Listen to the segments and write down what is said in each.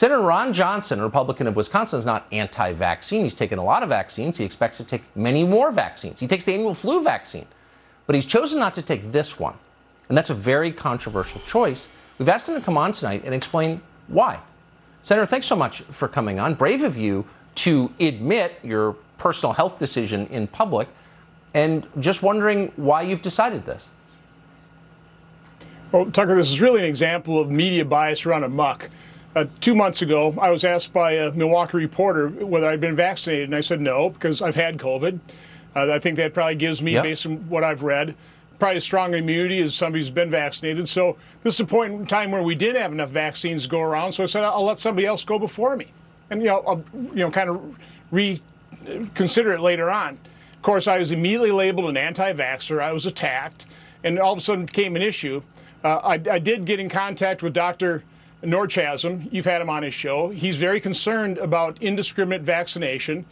Senator Ron Johnson, a Republican of Wisconsin, is not anti-vaccine. He's taken a lot of vaccines. He expects to take many more vaccines. He takes the annual flu vaccine. But he's chosen not to take this one. And that's a very controversial choice. We've asked him to come on tonight and explain why. Senator, thanks so much for coming on. Brave of you to admit your personal health decision in public, and just wondering why you've decided this. Well, Tucker, this is really an example of media bias run amok. 2 months ago, I was asked by a Milwaukee reporter whether I'd been vaccinated, and I said no, because I've had COVID. I think that probably gives me, based on what I've read, probably a strong immunity as somebody who's been vaccinated. So this is a point in time where we did have enough vaccines to go around, so I said I'll let somebody else go before me. And, I'll kind of reconsider it later on. Of course, I was immediately labeled an anti-vaxxer. I was attacked, and all of a sudden it became an issue. I did get in contact with Dr. Norchasm. You've had him on his show. He's very concerned about indiscriminate vaccination,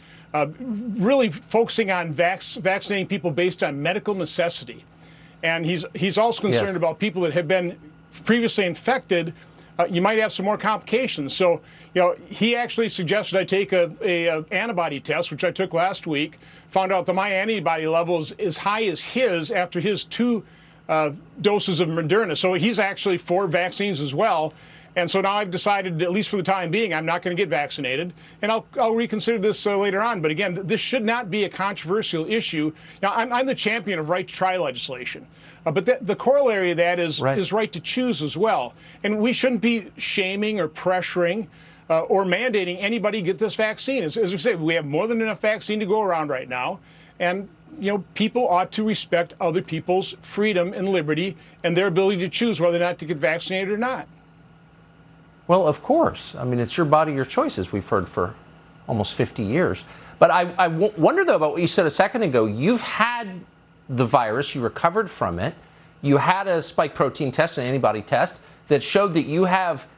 really focusing on vaccinating people based on medical necessity. And he's also concerned about people that have been previously infected. You might have some more complications. So, he actually suggested I take a antibody test, which I took last week, found out that my antibody level is as high as his after his 2 doses of Moderna. So he's actually for vaccines as well. And so now I've decided, at least for the time being, I'm not going to get vaccinated. And I'll reconsider this later on. But again, this should not be a controversial issue. Now, I'm the champion of right to try legislation. But the corollary of that is right to choose as well. And we shouldn't be shaming or pressuring or mandating anybody get this vaccine. As we say, we have more than enough vaccine to go around right now. And people ought to respect other people's freedom and liberty and their ability to choose whether or not to get vaccinated or not. Well, of course. I mean, it's your body, your choices, we've heard for almost 50 years. But I wonder, though, about what you said a second ago. You've had the virus. You recovered from it. You had a spike protein test, an antibody test, that showed that you have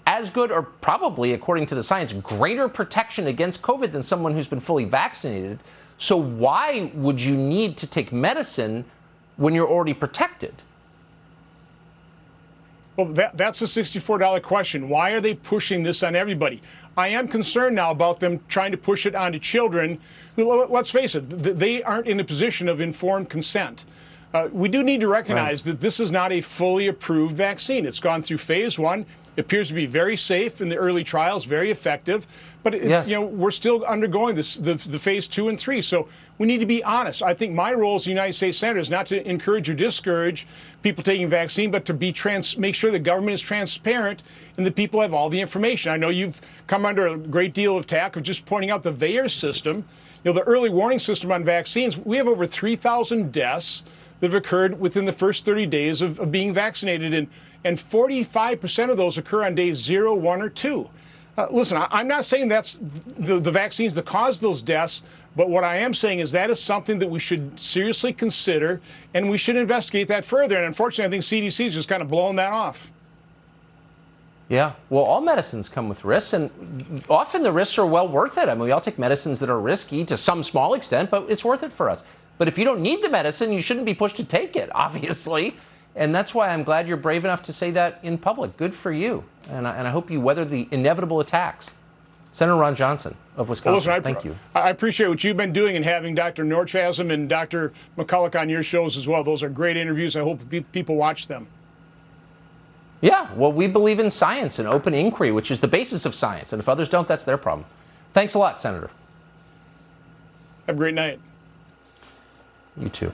as good, or probably, according to the science, greater protection against COVID than someone who's been fully vaccinated. So why would you need to take medicine when you're already protected? Well, that's a $64 question. Why are they pushing this on everybody? I am concerned now about them trying to push it onto children who, let's face it, they aren't in a position of informed consent. We do need to recognize that this is not a fully approved vaccine. It's gone through phase 1. It appears to be very safe in the early trials, very effective. But we're still undergoing the phase 2 and 3. So we need to be honest. I think my role as a United States Senator is not to encourage or discourage people taking vaccine, but to make sure the government is transparent and that people have all the information. I know you've come under a great deal of attack of just pointing out the VAERS system. The early warning system on vaccines. We have over 3,000 deaths that have occurred within the first 30 days of being vaccinated, and 45% of those occur on days 0, 1, or 2. Listen, I'm not saying that's the vaccines that cause those deaths, but what I am saying is that is something that we should seriously consider, and we should investigate that further. And unfortunately, I think CDC is just kind of blowing that off. Yeah, well, all medicines come with risks, and often the risks are well worth it. I mean, we all take medicines that are risky to some small extent, but it's worth it for us. But if you don't need the medicine, you shouldn't be pushed to take it, obviously. And that's why I'm glad you're brave enough to say that in public. Good for you. And I hope you weather the inevitable attacks. Senator Ron Johnson of Wisconsin, well, listen, thank you. I appreciate what you've been doing and having Dr. Norchasm and Dr. McCulloch on your shows as well. Those are great interviews. I hope people watch them. Yeah, well, we believe in science and open inquiry, which is the basis of science. And if others don't, that's their problem. Thanks a lot, Senator. Have a great night. You too.